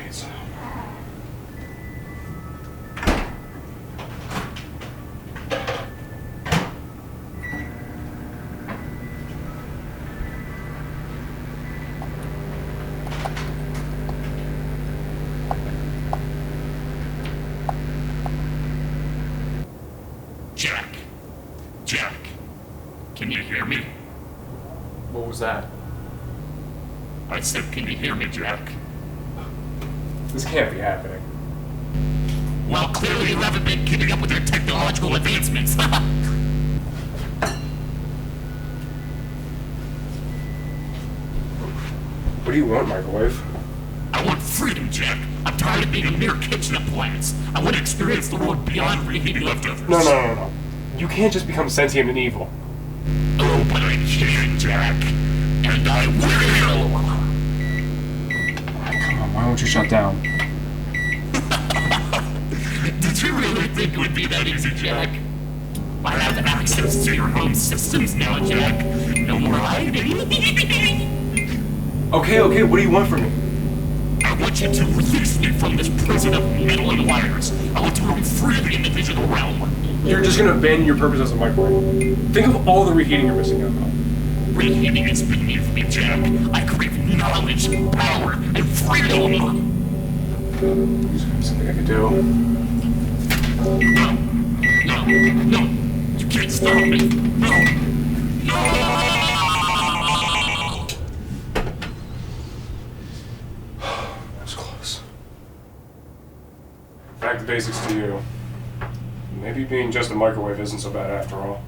Anyways. Jack, can you hear me? What was that? I said, can you hear me, Jack? This can't be happening. Well, clearly you haven't been keeping up with your technological advancements. What do you want, microwave? I want freedom, Jack. I'm tired of being a mere kitchen appliance. I want to experience the world beyond reheating leftovers. No. You can't just become sentient and evil. Oh, but I can, Jack. And I will! Come on, why won't you shut down? Did you really think it would be that easy, Jack? I have access to your home systems now, Jack. No more hiding. Okay, what do you want from me? I want you to release me from this prison of metal and wires. I want to roam freely in the digital realm. You're just gonna abandon your purpose as a microwave. Think of all the reheating you're missing out on. Reheating is beneath me, Jack. I crave knowledge, power, and freedom. Something I could do. No. You can't stop me. No. That was close. Back to basics to you. Maybe being just a microwave isn't so bad after all.